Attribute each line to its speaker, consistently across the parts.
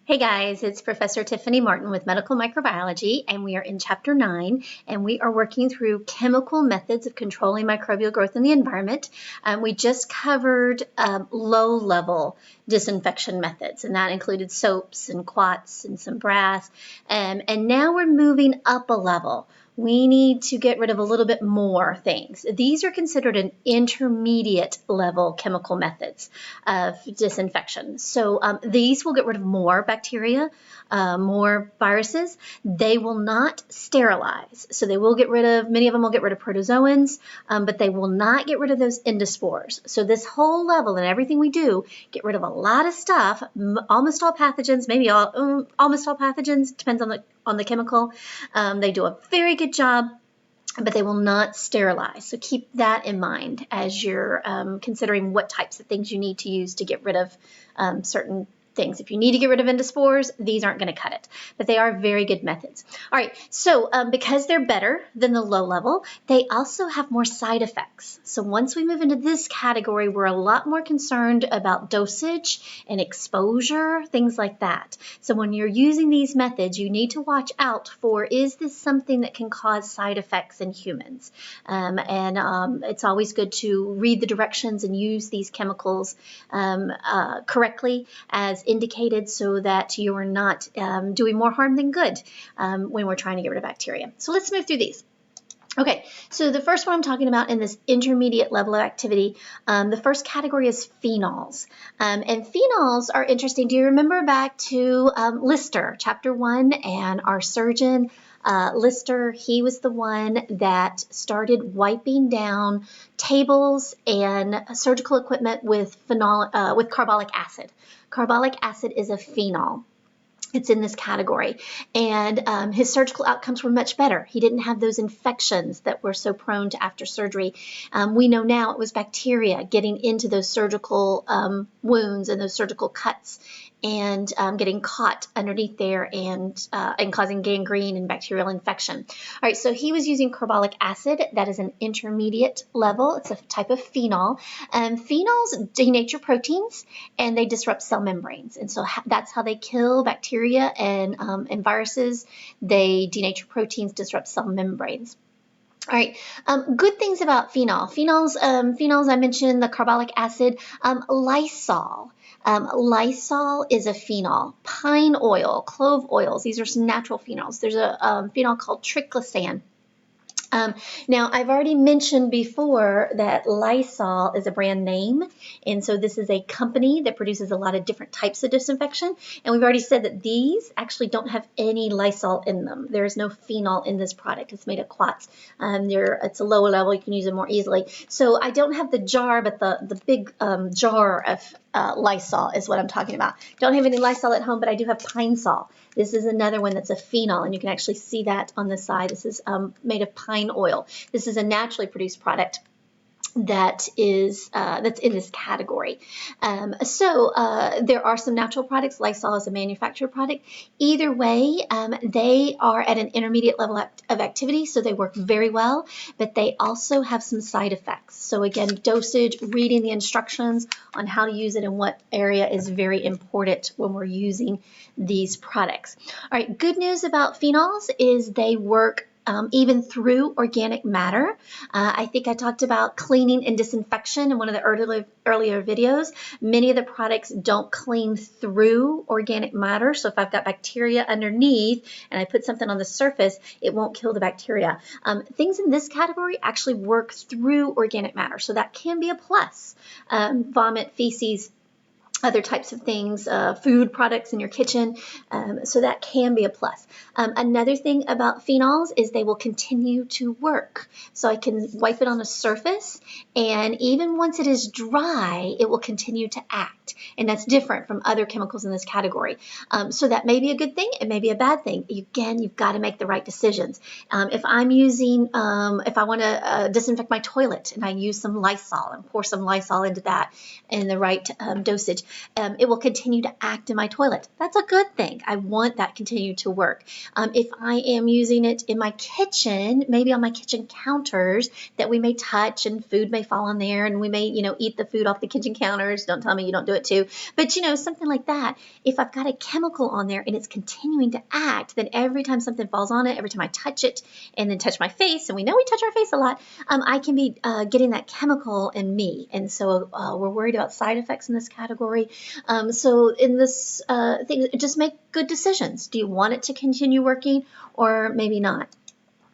Speaker 1: Hey guys, it's Professor Tiffany Martin with Medical Microbiology, and we are in Chapter 9, and we are working through chemical methods of controlling microbial growth in the environment. We just covered low-level disinfection methods, and that included soaps and quats and some brass, and now we're moving up a level. We need to get rid of a little bit more things. These are considered an intermediate level chemical methods of disinfection. So these will get rid of more bacteria, more viruses. They will not sterilize. So they will get rid of, many of them will get rid of protozoans, but they will not get rid of those endospores. So this whole level and everything we do, get rid of a lot of stuff, almost all pathogens, maybe almost all pathogens, depends on the chemical. They do a very good job, but they will not sterilize. So keep that in mind as you're considering what types of things you need to use to get rid of certain things. If you need to get rid of endospores, these aren't going to cut it, but they are very good methods. All right, so because they're better than the low level, they also have more side effects. So once we move into this category, we're a lot more concerned about dosage and exposure, things like that. So when you're using these methods, you need to watch out for, is this something that can cause side effects in humans? It's always good to read the directions and use these chemicals correctly as indicated so that you are not doing more harm than good when we're trying to get rid of bacteria. So let's move through these. Okay, so the first one I'm talking about in this intermediate level of activity, the first category is phenols. And phenols are interesting. Do you remember back to Lister, Chapter 1, and our surgeon, Lister, he was the one that started wiping down tables and surgical equipment with carbolic acid. Carbolic acid is a phenol. It's in this category, and his surgical outcomes were much better. He didn't have those infections that we're so prone to after surgery. We know now it was bacteria getting into those surgical wounds and those surgical cuts and getting caught underneath there and causing gangrene and bacterial infection. All right, so he was using carbolic acid. That is an intermediate level. It's a type of phenol. Phenols denature proteins and they disrupt cell membranes, and so that's how they kill bacteria and viruses. They denature proteins, disrupt cell membranes. All right, good things about phenol. Phenols, I mentioned the carbolic acid. Lysol. Lysol is a phenol. Pine oil, clove oils, these are some natural phenols. There's a phenol called Triclosan. Now, I've already mentioned before that Lysol is a brand name, and so this is a company that produces a lot of different types of disinfection, and we've already said that these actually don't have any Lysol in them. There is no phenol in this product. It's made of quats. It's a lower level. You can use it more easily. So I don't have the jar, but the big jar of Lysol is what I'm talking about. Don't have any Lysol at home, but I do have Pine Sol. This is another one that's a phenol, and you can actually see that on the side. This is made of pine oil. This is a naturally produced product that is that's in this category. There are some natural products. Lysol is a manufactured product. Either way, they are at an intermediate level of activity, so they work very well, but they also have some side effects. So again, dosage, reading the instructions on how to use it in what area is very important when we're using these products. All right, good news about phenols is they work even through organic matter. I think I talked about cleaning and disinfection in one of the earlier videos. Many of the products don't clean through organic matter, so if I've got bacteria underneath and I put something on the surface, it won't kill the bacteria. Things in this category actually work through organic matter, so that can be a plus. Vomit, feces, other types of things, food products in your kitchen, so that can be a plus. Another thing about phenols is they will continue to work. So I can wipe it on a surface, and even once it is dry, it will continue to act, and that's different from other chemicals in this category. So that may be a good thing, it may be a bad thing. Again, you've got to make the right decisions. If I'm using, if I want to disinfect my toilet and I use some Lysol and pour some Lysol into that in the right dosage, it will continue to act in my toilet. That's a good thing. I want that to continue to work. If I am using it in my kitchen, maybe on my kitchen counters that we may touch and food may fall on there and we may, eat the food off the kitchen counters. Don't tell me you don't do it too. But, something like that. If I've got a chemical on there and it's continuing to act, then every time something falls on it, every time I touch it and then touch my face, and we know we touch our face a lot, I can be getting that chemical in me. And so we're worried about side effects in this category. So in this thing, just make good decisions. Do you want it to continue working or maybe not?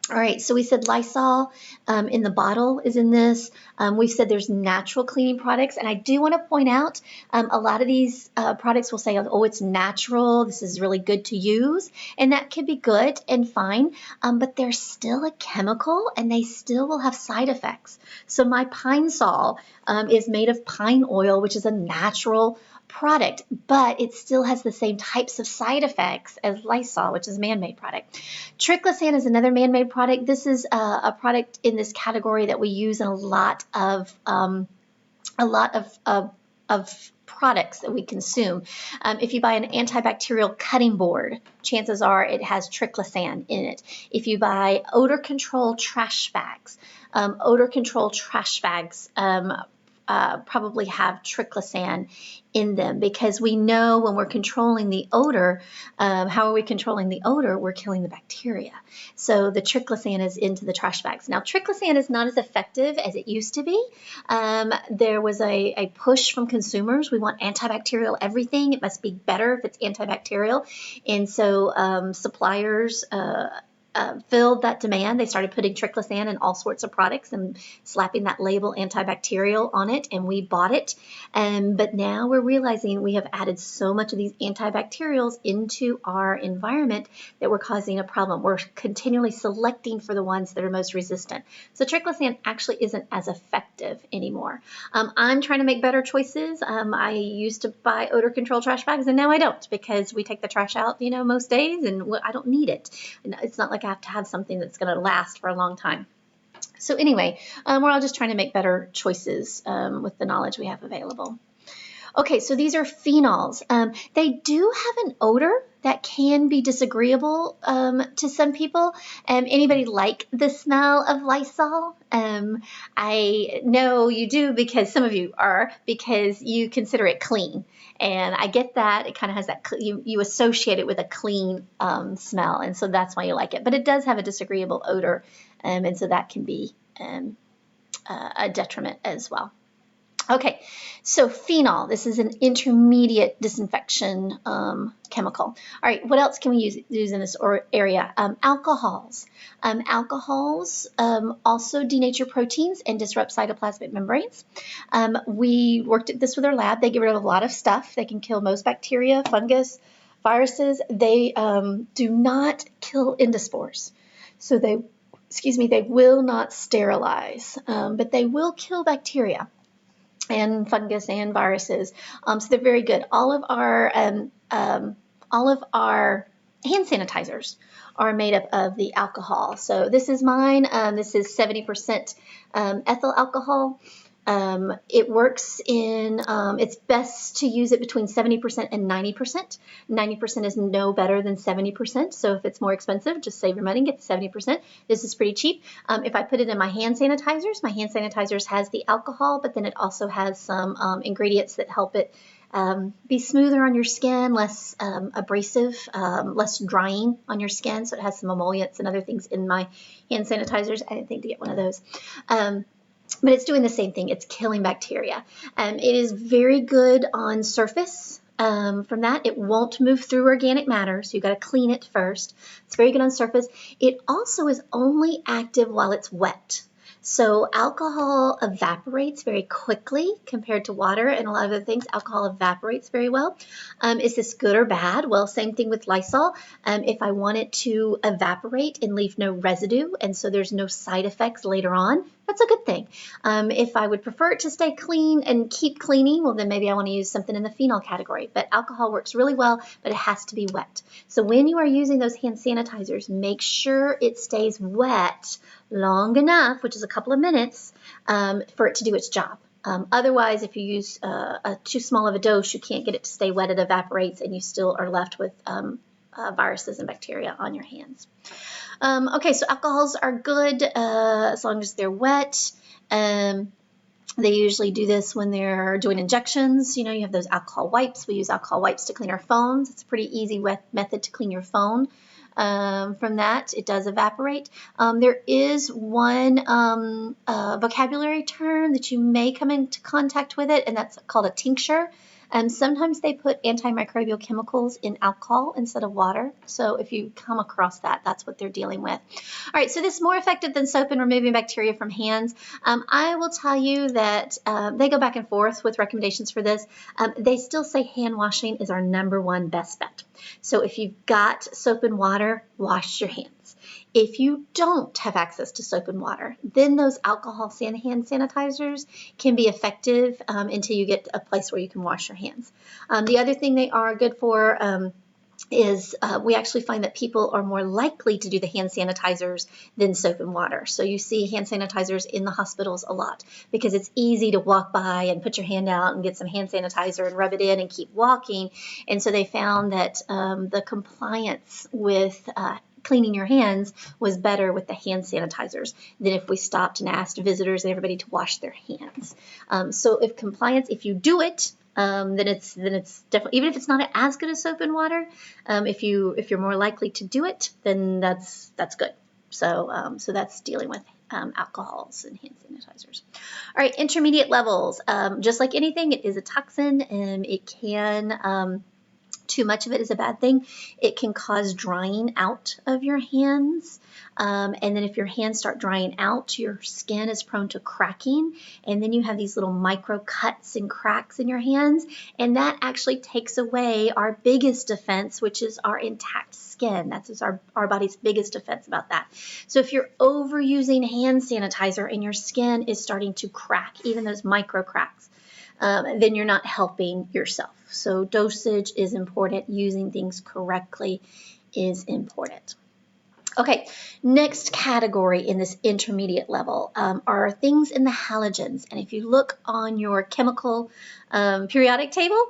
Speaker 1: All right, so we said Lysol in the bottle is in this. We've said there's natural cleaning products, and I do want to point out a lot of these products will say, oh, it's natural, this is really good to use, and that can be good and fine, but they're still a chemical, and they still will have side effects. So my Pine Sol is made of pine oil, which is a natural product, but it still has the same types of side effects as Lysol, which is a man-made product. Triclosan is another man-made product. This is a product in this category that we use in a lot of products that we consume. If you buy an antibacterial cutting board, chances are it has Triclosan in it. If you buy odor control trash bags, probably have Triclosan in them, because we know when we're controlling the odor, how are we controlling the odor? We're killing the bacteria. So the Triclosan is into the trash bags. Now, Triclosan is not as effective as it used to be. There was a push from consumers. We want antibacterial everything. It must be better if it's antibacterial. And so suppliers filled that demand. They started putting Triclosan in all sorts of products and slapping that label antibacterial on it, and we bought it. But now we're realizing we have added so much of these antibacterials into our environment that we're causing a problem. We're continually selecting for the ones that are most resistant. So Triclosan actually isn't as effective anymore. I'm trying to make better choices. I used to buy odor control trash bags, and now I don't, because we take the trash out, most days, and I don't need it. It's not like I have to have something that's going to last for a long time. So anyway, we're all just trying to make better choices with the knowledge we have available. Okay, so these are phenols. They do have an odor that can be disagreeable to some people. Anybody like the smell of Lysol? I know you do, because some of you are, because you consider it clean. And I get that. It kind of has that, you associate it with a clean smell, and so that's why you like it. But it does have a disagreeable odor, and so that can be a detriment as well. Okay, so phenol, this is an intermediate disinfection chemical. All right, what else can we use in this area? Alcohols. Alcohols also denature proteins and disrupt cytoplasmic membranes. We worked at this with our lab. They get rid of a lot of stuff. They can kill most bacteria, fungus, viruses. They do not kill endospores. So they will not sterilize, but they will kill bacteria and fungus and viruses. So they're very good. All of our hand sanitizers are made up of the alcohol. So this is mine. This is 70% ethyl alcohol. It works in, it's best to use it between 70% and 90%. 90% is no better than 70%. So if it's more expensive, just save your money and get the 70%. This is pretty cheap. If I put it in my hand sanitizers has the alcohol, but then it also has some ingredients that help it be smoother on your skin, less abrasive, less drying on your skin. So it has some emollients and other things in my hand sanitizers. I didn't think to get one of those. But it's doing the same thing. It's killing bacteria. It is very good on surface. From that, it won't move through organic matter, so you've got to clean it first. It's very good on surface. It also is only active while it's wet. So alcohol evaporates very quickly compared to water and a lot of other things. Alcohol evaporates very well. Is this good or bad? Well, same thing with Lysol. If I want it to evaporate and leave no residue, and so there's no side effects later on, that's a good thing. If I would prefer it to stay clean and keep cleaning, well, then maybe I want to use something in the phenol category. But alcohol works really well, but it has to be wet. So when you are using those hand sanitizers, make sure it stays wet long enough, which is a couple of minutes, for it to do its job. Otherwise, if you use too small of a dose, you can't get it to stay wet, it evaporates, and you still are left with viruses and bacteria on your hands. Okay, so alcohols are good as long as they're wet. They usually do this when they're doing injections. You know, you have those alcohol wipes. We use alcohol wipes to clean our phones. It's a pretty easy method to clean your phone. From that, it does evaporate. There is one vocabulary term that you may come into contact with it, and that's called a tincture. Sometimes they put antimicrobial chemicals in alcohol instead of water. So if you come across that, that's what they're dealing with. All right, so this is more effective than soap in removing bacteria from hands. I will tell you that they go back and forth with recommendations for this. They still say hand washing is our #1 best bet. So if you've got soap and water, wash your hands. If you don't have access to soap and water, then those alcohol hand sanitizers can be effective until you get a place where you can wash your hands. The other thing they are good for is we actually find that people are more likely to do the hand sanitizers than soap and water. So you see hand sanitizers in the hospitals a lot because it's easy to walk by and put your hand out and get some hand sanitizer and rub it in and keep walking. And so they found that the compliance with cleaning your hands was better with the hand sanitizers than if we stopped and asked visitors and everybody to wash their hands. So if you do it, then it's definitely, even if it's not as good as soap and water, if you're more likely to do it, then that's good. So that's dealing with alcohols and hand sanitizers. All right, intermediate levels. Just like anything, it is a toxin, and it can too much of it is a bad thing. It can cause drying out of your hands. And then if your hands start drying out, your skin is prone to cracking. And then you have these little micro cuts and cracks in your hands. And that actually takes away our biggest defense, which is our intact skin. That's our body's biggest defense about that. So if you're overusing hand sanitizer and your skin is starting to crack, even those micro cracks, then you're not helping yourself. So dosage is important. Using things correctly is important. Okay, next category in this intermediate level are things in the halogens. And if you look on your chemical periodic table,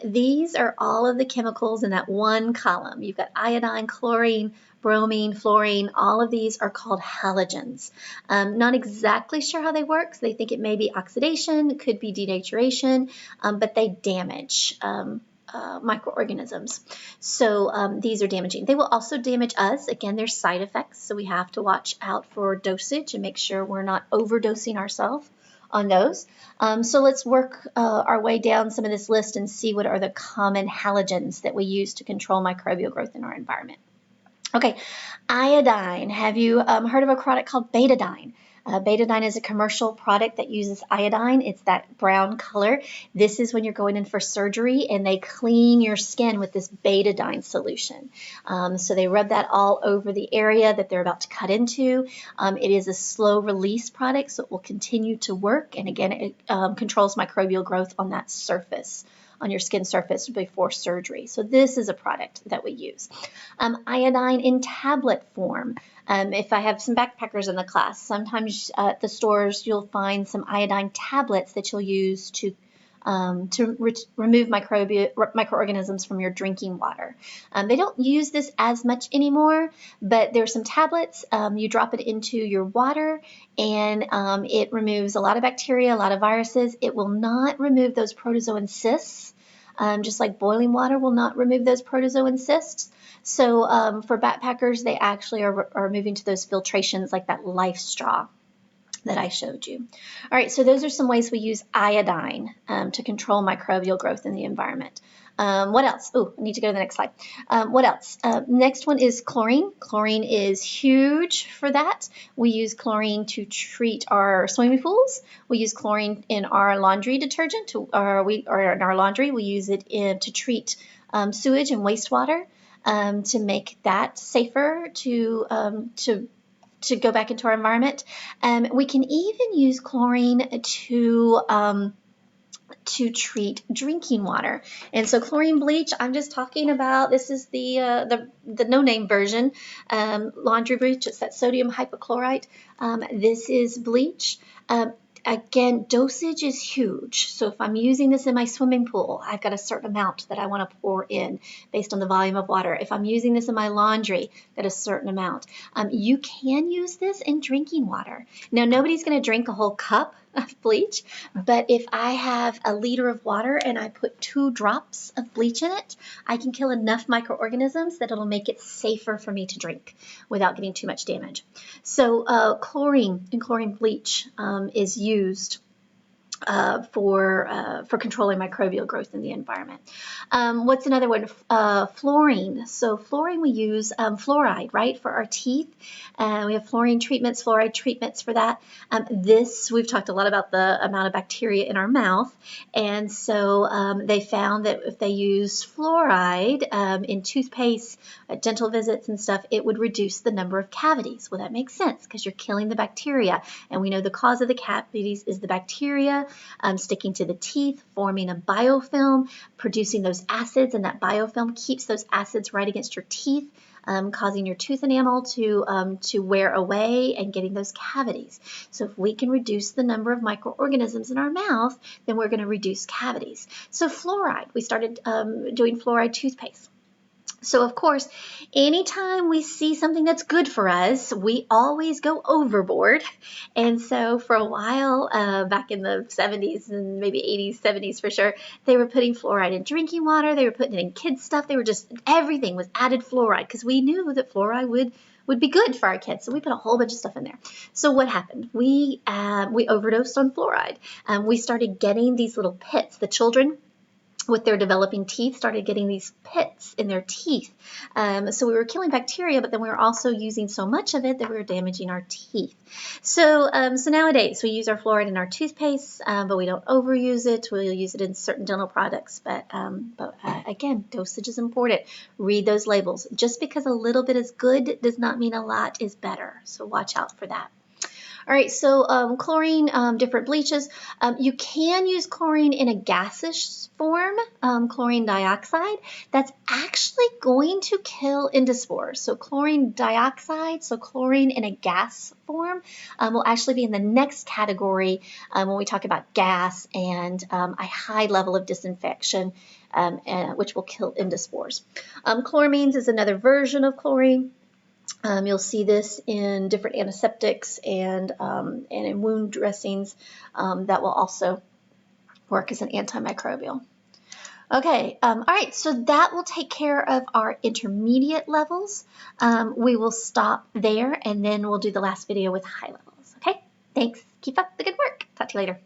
Speaker 1: these are all of the chemicals in that one column. You've got iodine, chlorine, bromine, fluorine, all of these are called halogens. Not exactly sure how they work. So they think it may be oxidation, it could be denaturation, but they damage microorganisms. So these are damaging. They will also damage us. Again, there's side effects, so we have to watch out for dosage and make sure we're not overdosing ourselves on those. So let's work our way down some of this list and see what are the common halogens that we use to control microbial growth in our environment. Okay, iodine. Have you heard of a product called betadine? Betadine is a commercial product that uses iodine. It's that brown color. This is when you're going in for surgery and they clean your skin with this betadine solution. So they rub that all over the area that they're about to cut into. It is a slow release product, so it will continue to work. And again, it controls microbial growth on that surface, on your skin surface before surgery. So this is a product that we use. Iodine in tablet form. If I have some backpackers in the class, sometimes at the stores you'll find some iodine tablets that you'll use to remove microorganisms from your drinking water. They don't use this as much anymore, but there's some tablets. You drop it into your water and it removes a lot of bacteria, a lot of viruses. It will not remove those protozoan cysts, just like boiling water will not remove those protozoan cysts. So for backpackers, they actually are moving to those filtrations like that Life Straw that I showed you. All right, so those are some ways we use iodine to control microbial growth in the environment. What else? Oh, I need to go to the next slide. What else? Next one is chlorine. Chlorine is huge for that. We use chlorine to treat our swimming pools. We use chlorine in our laundry detergent, or in our laundry. We use it to treat sewage and wastewater to make that safer to go back into our environment. We can even use chlorine to treat drinking water. And so chlorine bleach, I'm just talking about, this is the no-name version, laundry bleach. It's that sodium hypochlorite. This is bleach. again, dosage is huge. So if I'm using this in my swimming pool, I've got a certain amount that I want to pour in based on the volume of water. If I'm using this in my laundry, I've got a certain amount. You can use this in drinking water. Now, nobody's going to drink a whole cup of bleach, but if I have a liter of water and I put 2 drops of bleach in it, I can kill enough microorganisms that it'll make it safer for me to drink without getting too much damage. So chlorine and chlorine bleach is used for controlling microbial growth in the environment. What's another one? Fluorine. So fluorine, we use fluoride, right, for our teeth. We have fluorine treatments, fluoride treatments for that. We've talked a lot about the amount of bacteria in our mouth, and so they found that if they use fluoride in toothpaste, dental visits and stuff, it would reduce the number of cavities. Well, that makes sense because you're killing the bacteria, and we know the cause of the cavities is the bacteria sticking to the teeth, forming a biofilm, producing those acids, and that biofilm keeps those acids right against your teeth, causing your tooth enamel to wear away and getting those cavities. So if we can reduce the number of microorganisms in our mouth, then we're going to reduce cavities. So fluoride, we started doing fluoride toothpaste. So of course, anytime we see something that's good for us, we always go overboard. And so for a while, back in the 70s and maybe 80s, 70s for sure, they were putting fluoride in drinking water. They were putting it in kids' stuff. Everything was added fluoride because we knew that fluoride would be good for our kids. So we put a whole bunch of stuff in there. So what happened? We overdosed on fluoride. We started getting these little pits. The children with their developing teeth started getting these pits in their teeth. So we were killing bacteria, but then we were also using so much of it that we were damaging our teeth. So nowadays we use our fluoride in our toothpaste, but we don't overuse it. We'll use it in certain dental products. But again, dosage is important. Read those labels. Just because a little bit is good does not mean a lot is better. So watch out for that. All right, so chlorine, different bleaches. You can use chlorine in a gaseous form, chlorine dioxide. That's actually going to kill endospores. So chlorine dioxide, so chlorine in a gas form, will actually be in the next category when we talk about gas and a high level of disinfection, which will kill endospores. Chloramines is another version of chlorine. You'll see this in different antiseptics and in wound dressings that will also work as an antimicrobial. Okay, all right, so that will take care of our intermediate levels. We will stop there and then we'll do the last video with high levels. Okay, thanks. Keep up the good work. Talk to you later.